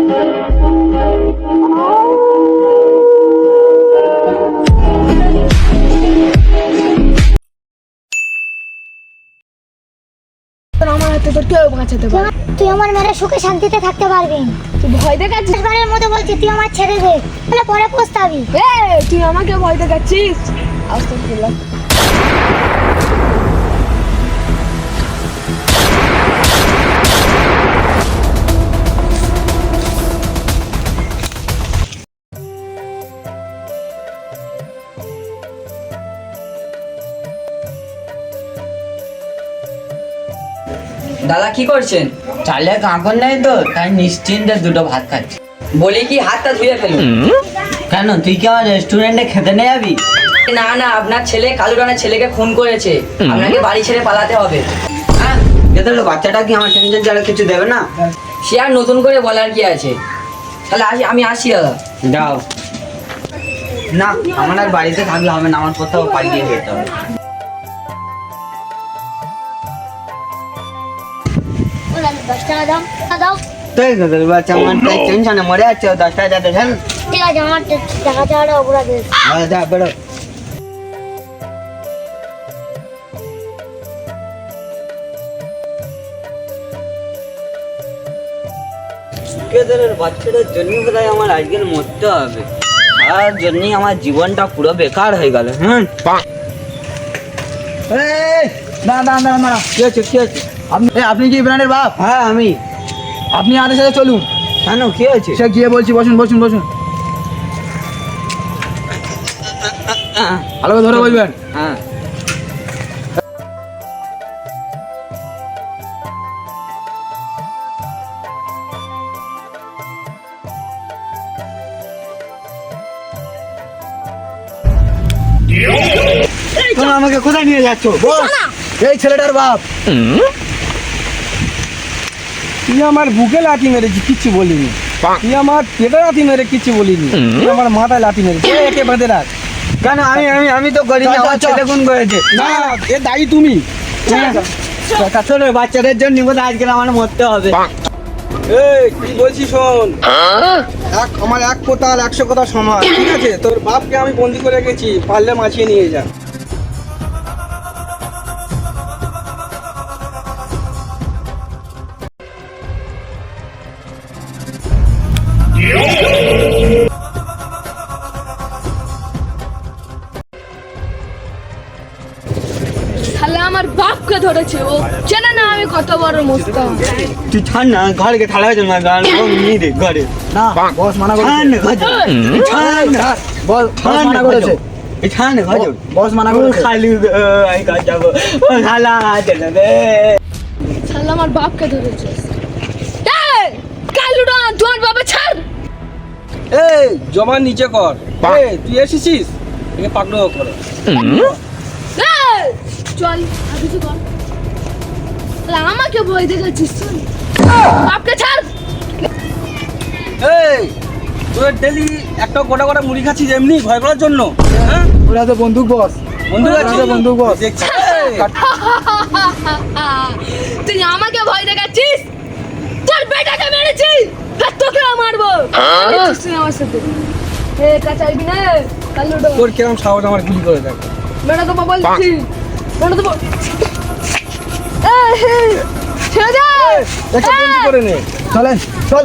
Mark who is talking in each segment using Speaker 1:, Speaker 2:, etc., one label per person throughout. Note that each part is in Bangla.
Speaker 1: আমার হাতে তোর কেউ বাঁচাতে পারে।
Speaker 2: তুই আমার মেরে সুখে শান্তিতে থাকতে পারবি।
Speaker 1: তুই ভয় দেখাচ্ছিস।
Speaker 2: বারের মতো বলছি তুই আমার ছেড়ে দে, তাহলে পরে পস্তাবি।
Speaker 1: তুই আমাকে ভয় দেখাচ্ছিস। আস্তাগফিরুল্লাহ।
Speaker 3: দাদা কি করছেন?
Speaker 4: চালে কাঁকড় নেই তো, তাই নিশ্চিন্তে দুটো ভাত খাচ্ছি।
Speaker 3: বলি কি হাতটা ধুয়ে ফেলুন।
Speaker 4: কেন, তুই কি আমার রেস্টুরেন্টে খেতে নিয়ে যাবি?
Speaker 3: না না, আপনার ছেলে কালু রানার ছেলেকে খুন করেছে, আপনাকে বাড়ি ছেড়ে পালাতে হবে।
Speaker 4: এতে বাচ্চাটা কি আমার টেনশন ছাড়া কিছু দেবে না?
Speaker 3: সে আর নতুন করে বলার কি আছে। তাহলে আমি আসি দাদা।
Speaker 4: যাও। না, আমার আর বাড়িতে থাকলে হবে না, আমার কোথাও পালিয়ে যেতে হবে।
Speaker 2: ওরা 10 টাকা দাও, দাও।
Speaker 4: তাই দাদা, বাচ্চা আমার টেনশনে মরে যাচ্ছে, 10 টাকা যাতে দেন।
Speaker 2: ঠিক আছে, আমার টাকা চাওয়াটা অপরাধ হয়েছে।
Speaker 4: যা বেরো। বাচ্চাটার জন্য বোধহয় আমার আজকের মরতে হবে, তার জন্যই আমার জীবনটা পুরো বেকার হয়ে গেল।
Speaker 5: আপনি কি ইমরানের বাপ?
Speaker 4: হ্যাঁ আমি।
Speaker 5: আপনি আমাদের সাথে চলুন।
Speaker 4: কেন, কি হয়েছে?
Speaker 5: সে গিয়ে বলছি, বসুন বসুন বসুন, ভালো করে ধরে বলবেন।
Speaker 4: হ্যাঁ।
Speaker 5: তুমি আমাকে কোথায় নিয়ে যাচ্ছ? বস, এই ছেলেটার বাপ।
Speaker 6: তুই আমার বুকে লাথি মেরেছি, কিচ্ছু বলিনি। তুই আমার পেটে লাথি মেরে কিচ্ছু বলিনি। তুই আমার মাথায় লাথি মেরেছি। একে বেঁধে রাখ।
Speaker 4: কেন, আমি তো করি না, আমার ছেলে খুন করেছে।
Speaker 6: না, এ দায়ী তুমি।
Speaker 4: ছোট বাচ্চাদের জন্য বোধহয় আজকে আমার মরতে হবে।
Speaker 6: এই কি বলছি শোন, আমার এক কোতাল 100 কথা সমান, ঠিক আছে? তোর বাপকে আমি বন্দি করে রেখেছি, পারলে মাছিয়ে নিয়ে যা।
Speaker 1: শালা আমার বাপকে ধরেছে, ও জানে না আমি কত বড় মোস্তান।
Speaker 4: তুই ছাড় না, ঘরকে ঠাড়া হয়েছে না, নিয়ে দে ঘরে।
Speaker 5: না, বস মানা করেছে।
Speaker 4: ছাড় না, ঘর যাও। ছাড় না,
Speaker 5: বস মানা করেছে।
Speaker 4: ছাড় না, ঘর যাও।
Speaker 5: বস মানা করেছে।
Speaker 4: খালি আমি ঘর যাবো, খালা চলে রে।
Speaker 1: শালা আমার বাপকে ধরেছে। কালুরা তোমার বাবা ছাড়।
Speaker 6: এই জমা নিচে কর। এই তুই এসেছিস, একে পাকড়ো করো।
Speaker 1: চল আর কিছু কর। শালা আমাকে ভয় দেখাচ্ছিস তুই। বাপকে ছাড়।
Speaker 6: এই তোর ডেলি একটা গোটা গোটা মুড়ি খাচ্ছিস এমনি ভয় করার জন্য? হ্যাঁ,
Speaker 5: ওরা তো বন্দুক বস।
Speaker 6: বন্ধু আছে,
Speaker 5: বন্দুক বস।
Speaker 6: দেখছি।
Speaker 1: তুই আমাকে ভয় দেখাচ্ছিস? তোর বেটাকে মেরেছি, আর তোকে মারবো। তুই আমার সাথে কাচাইবি না কালুডো।
Speaker 6: তোর কিরম সাহস আমার গুলি করে দেখ।
Speaker 1: বেটা তো বলছি, বেটা তো ছেড়ে দে।
Speaker 6: একটা বন্দি করে নে।
Speaker 5: চলেন, চল।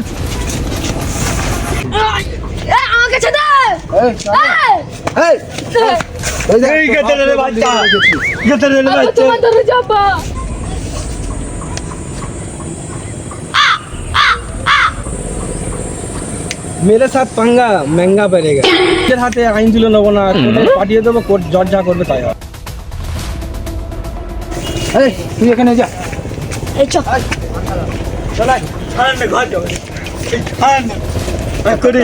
Speaker 1: আমাকে ছেড়ে দে।
Speaker 5: এই, এই, এই দেখ,
Speaker 4: এই গেদড়ের বাচ্চা, গেদড়ের বাচ্চা।
Speaker 1: তোমার ধরে যাবা।
Speaker 6: मेरे साथ पंगा महंगा पड़ेगा। নিজের হাতে আইন তুলে নেবো না, কোর্টে পাঠিয়ে দেবো, কোর্ট জজ যা করবে তাই হবে।
Speaker 5: এই, তুই এখানে যা।
Speaker 2: এই চল।
Speaker 6: চলাই
Speaker 4: ছাড় না, ঘর যাও। ছাড় না, করে